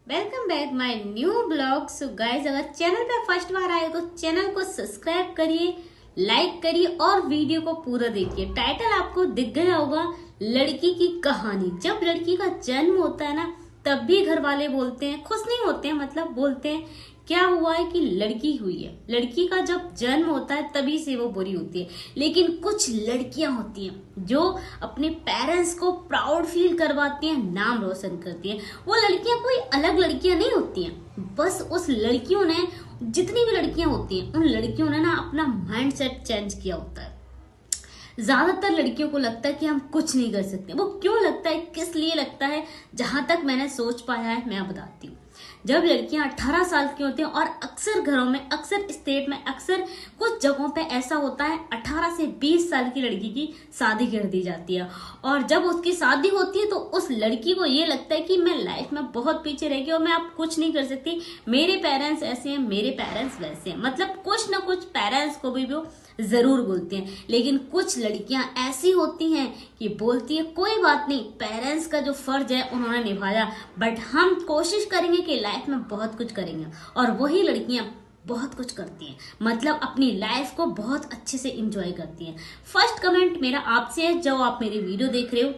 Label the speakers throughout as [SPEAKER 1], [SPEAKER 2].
[SPEAKER 1] Welcome back my new blog. So guys, अगर channel पे first बार आए तो चैनल को सब्सक्राइब करिए, लाइक करिए और वीडियो को पूरा देखिए। टाइटल आपको दिख गया होगा, लड़की की कहानी। जब लड़की का जन्म होता है ना, तब भी घर वाले बोलते हैं, खुश नहीं होते हैं, मतलब बोलते हैं क्या हुआ है कि लड़की हुई है। लड़की का जब जन्म होता है तभी से वो बुरी होती है। लेकिन कुछ लड़कियां होती हैं जो अपने पेरेंट्स को प्राउड फील करवाती हैं, नाम रोशन करती हैं। वो लड़कियां कोई अलग लड़कियां नहीं होती हैं, बस उस लड़कियों ने, जितनी भी लड़कियां होती हैं, उन लड़कियों ने ना अपना माइंडसेट चेंज किया होता है। ज्यादातर लड़कियों को लगता है कि हम कुछ नहीं कर सकते। वो क्यों लगता है, किस लिए लगता है, जहां तक मैंने सोच पाया है मैं बताती हूँ। जब लड़कियां 18 साल की होती हैं, और अक्सर घरों में, अक्सर स्टेट में, अक्सर कुछ जगहों पे ऐसा होता है, 18 से 20 साल की लड़की की शादी कर दी जाती है। और जब उसकी शादी होती है तो उस लड़की को ये लगता है कि मैं लाइफ में बहुत पीछे रह गई और मैं अब कुछ नहीं कर सकती। मेरे पेरेंट्स ऐसे हैं, मेरे पेरेंट्स वैसे हैं, मतलब कुछ ना कुछ पेरेंट्स को भी वो जरूर बोलते हैं। लेकिन कुछ लड़कियां ऐसी होती हैं कि बोलती है कोई बात नहीं, पेरेंट्स का जो फर्ज है उन्होंने निभाया, बट हम कोशिश करेंगे कि लाइफ में बहुत कुछ करेंगे। और वही लड़कियां बहुत कुछ करती हैं, मतलब अपनी लाइफ को बहुत अच्छे से एंजॉय करती हैं। फर्स्ट कमेंट मेरा आपसे है, जो आप मेरी वीडियो देख रहे हो,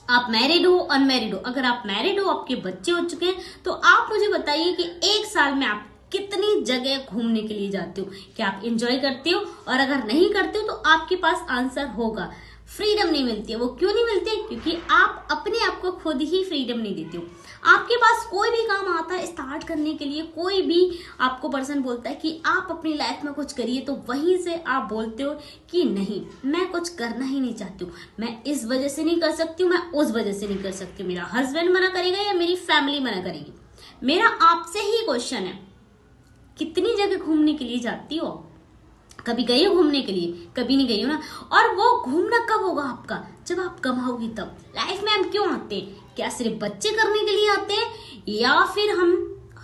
[SPEAKER 1] आप मैरिड हो, अनमैरिड हो। अगर आप मैरिड हो, आपके बच्चे हो चुके हैं, तो आप मुझे बताइए कि एक साल में आप कितनी जगह घूमने के लिए जाते हो, क्या आप एंजॉय करते हो? और अगर नहीं करते हो तो आपके पास आंसर होगा, फ्रीडम नहीं मिलती है। वो क्यों नहीं मिलती है? क्योंकि आप अपने आप को खुद ही फ्रीडम नहीं देते हो। आपके पास कोई भी काम आता है स्टार्ट करने के लिए, कोई भी आपको पर्सन बोलता है कि आप अपनी लाइफ में कुछ करिए, तो वहीं से आप बोलते हो कि नहीं, मैं कुछ करना ही नहीं चाहती हूँ, मैं इस वजह से नहीं कर सकती हूँ, मैं उस वजह से नहीं कर सकती हूँ, मेरा हस्बैंड मना करेगा या मेरी फैमिली मना करेगी। मेरा आपसे ही क्वेश्चन है, कितनी जगह घूमने के लिए जाती हो? कभी गई हो घूमने के लिए? कभी नहीं गई हो ना। और वो घूमना कब होगा आपका? जब आप कमाओगी तब। लाइफ में हम क्यों आते हैं? क्या सिर्फ बच्चे करने के लिए आते हैं, या फिर हम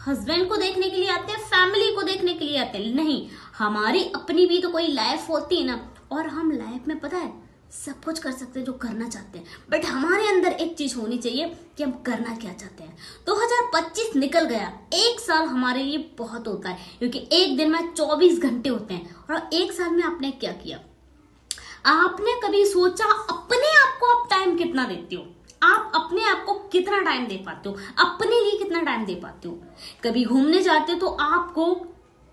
[SPEAKER 1] हस्बैंड को देखने के लिए आते हैं, फैमिली को देखने के लिए आते हैं? नहीं, हमारी अपनी भी तो कोई लाइफ होती है ना। और हम लाइफ में, पता है, सब कुछ कर सकते हैं जो करना चाहते हैं, बट हमारे अंदर एक चीज होनी चाहिए कि हम करना क्या चाहते हैं। 2025 निकल गया, एक साल हमारे लिए बहुत होता है, क्योंकि एक दिन में 24 घंटे होते हैं। और एक साल में आपने क्या किया? आपने कभी सोचा अपने आप को आप टाइम कितना देते हो? आप अपने आप को कितना टाइम दे पाते हो? अपने लिए कितना टाइम दे पाते हो? कभी घूमने जाते हो तो आपको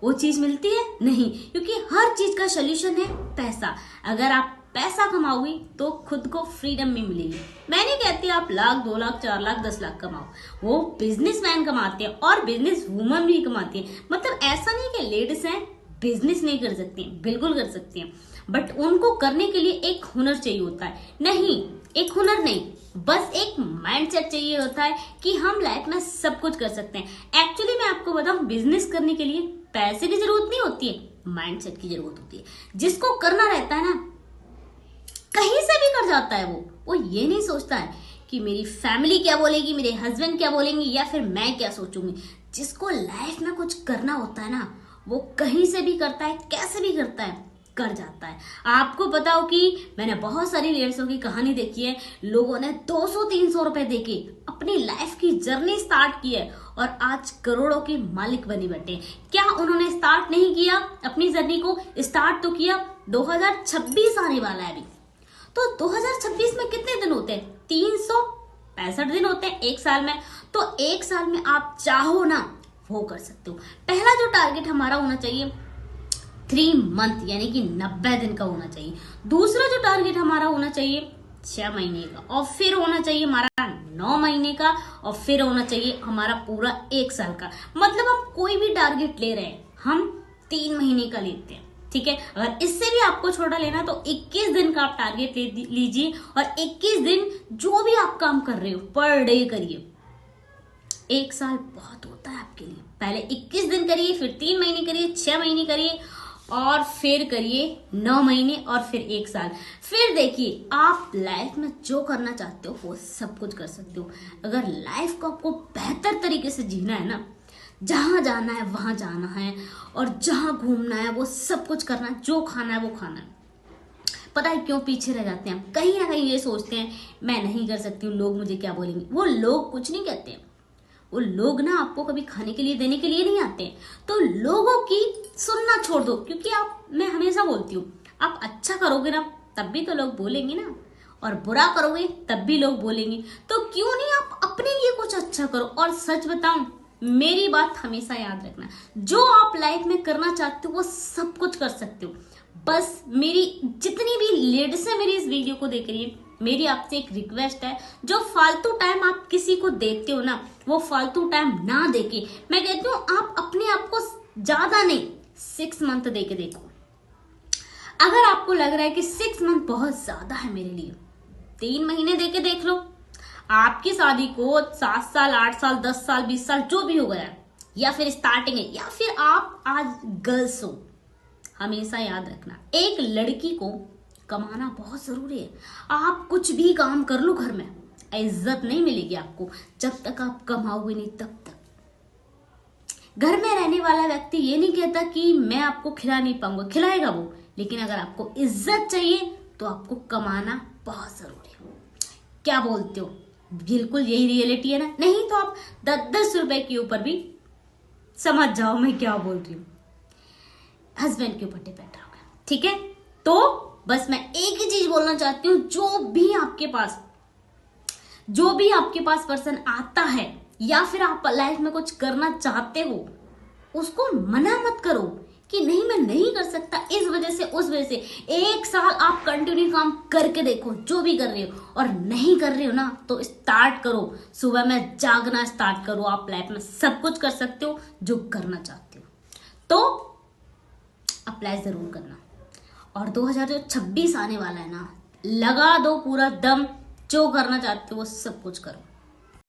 [SPEAKER 1] वो चीज मिलती है? नहीं, क्योंकि हर चीज का सोल्यूशन है पैसा। अगर आप पैसा कमाओगी तो खुद को फ्रीडम भी मिलेगी। मैं नहीं कहती आप लाख, 2 लाख, 4 लाख, 10 लाख कमाओ, वो बिजनेसमैन कमाते हैं और बिजनेस वुमन भी कमाती है। मतलब ऐसा नहीं कि लेडीज हैं बिजनेस नहीं कर सकती, बिल्कुल कर सकती हैं, बट उनको करने के लिए एक हुनर चाहिए होता है। नहीं, एक हुनर नहीं, बस एक माइंडसेट चाहिए होता है कि हम लाइफ में सब कुछ कर सकते हैं। एक्चुअली मैं आपको बताऊं, बिजनेस करने के लिए पैसे की जरूरत नहीं होती है, माइंडसेट की जरूरत होती है। जिसको करना रहता है ना, कहीं से भी कर जाता है। वो ये नहीं सोचता है कि मेरी फैमिली क्या बोलेगी, मेरे हस्बैंड क्या बोलेंगे, या फिर मैं क्या सोचूंगी। जिसको लाइफ में कुछ करना होता है ना, वो कहीं से भी करता है, कैसे भी करता है, कर जाता है। आपको पता हो कि मैंने बहुत सारी रील्सों की कहानी देखी है, लोगों ने 200-300 रुपए देके अपनी लाइफ की जर्नी स्टार्ट की है और आज करोड़ों के मालिक बने बैठे हैं। क्या उन्होंने स्टार्ट नहीं किया अपनी जर्नी को? स्टार्ट तो किया। 2026 आने वाला है अभी, तो 2026 में कितने दिन होते हैं? 365 दिन होते हैं एक साल में। तो एक साल में आप चाहो ना, वो कर सकते हो। पहला जो टारगेट हमारा होना चाहिए 3 मंथ, यानी कि 90 दिन का होना चाहिए। दूसरा जो टारगेट हमारा होना चाहिए 6 महीने का, और फिर होना चाहिए हमारा 9 महीने का, और फिर होना चाहिए हमारा पूरा 1 साल का। मतलब हम कोई भी टारगेट ले रहे हैं, हम 3 महीने का लेते हैं, ठीक है। अगर इससे भी आपको छोटा लेना तो 21 दिन का आप टारगेट लीजिए, और 21 दिन जो भी आप काम कर रहे हो पर डे करिए। 1 साल बहुत होता है आपके लिए। पहले 21 दिन करिए, फिर 3 महीने करिए, 6 महीने करिए, और फिर करिए 9 महीने, और फिर 1 साल। फिर देखिए, आप लाइफ में जो करना चाहते हो वो सब कुछ कर सकते हो। अगर लाइफ को आपको बेहतर तरीके से जीना है ना, जहां जाना है वहां जाना है, और जहां घूमना है वो सब कुछ करना है, जो खाना है वो खाना है। पता है क्यों पीछे रह जाते हैं? कहीं ना कहीं ये सोचते हैं मैं नहीं कर सकती हूँ, लोग मुझे क्या बोलेंगे। वो लोग कुछ नहीं कहते हैं, वो लोग ना आपको कभी खाने के लिए देने के लिए नहीं आते हैं। तो लोगों की सुनना छोड़ दो, क्योंकि मैं हमेशा बोलती हूँ, आप अच्छा करोगे ना तब भी तो लोग बोलेंगे ना, और बुरा करोगे तब भी लोग बोलेंगे। तो क्यों नहीं आप अपने लिए कुछ अच्छा करो। और सच बताऊं, मेरी बात हमेशा याद रखना, जो आप लाइफ में करना चाहते हो वो सब कुछ कर सकते हो। बस मेरी जितनी भी लेडीज है मेरी इस वीडियो को देख रही है, मेरी आपसे एक रिक्वेस्ट है, जो फालतू टाइम आप किसी को देते हो ना, वो फालतू टाइम ना देके, मैं कहती हूँ आप अपने आप को ज्यादा नहीं 6 मंथ दे के देखो। अगर आपको लग रहा है कि 6 मंथ बहुत ज्यादा है मेरे लिए, 3 महीने दे के देख लो। आपकी शादी को 7 साल, 8 साल, 10 साल, 20 साल जो भी हो गया, या फिर स्टार्टिंग है, या फिर आप आज गर्ल्स हो, हमेशा याद रखना, एक लड़की को कमाना बहुत जरूरी है। आप कुछ भी काम कर लो घर में, इज्जत नहीं मिलेगी आपको जब तक आप कमाओगे नहीं तब तक। घर में रहने वाला व्यक्ति ये नहीं कहता कि मैं आपको खिला नहीं पाऊंगा, खिलाएगा वो, लेकिन अगर आपको इज्जत चाहिए तो आपको कमाना बहुत जरूरी है। क्या बोलते हो? बिल्कुल यही रियलिटी है ना? नहीं तो आप 10-10 रुपए के ऊपर भी समझ जाओ मैं क्या बोल रही हूँ, हस्बैंड के ऊपर डिपेंड रहोगे। ठीक है, तो बस मैं एक ही चीज बोलना चाहती हूँ, जो भी आपके पास पर्सन आता है या फिर आप लाइफ में कुछ करना चाहते हो, उसको मना मत करो कि नहीं मैं नहीं कर सकता, इस वजह से उस वजह से। 1 साल आप कंटिन्यू काम करके देखो, जो भी कर रहे हो, और नहीं कर रहे हो ना तो स्टार्ट करो, सुबह में जागना स्टार्ट करो। आप लाइफ में सब कुछ कर सकते हो जो करना चाहते हो, तो अप्लाई जरूर करना। और 2026 आने वाला है ना, लगा दो पूरा दम, जो करना चाहते हो वो सब कुछ करो।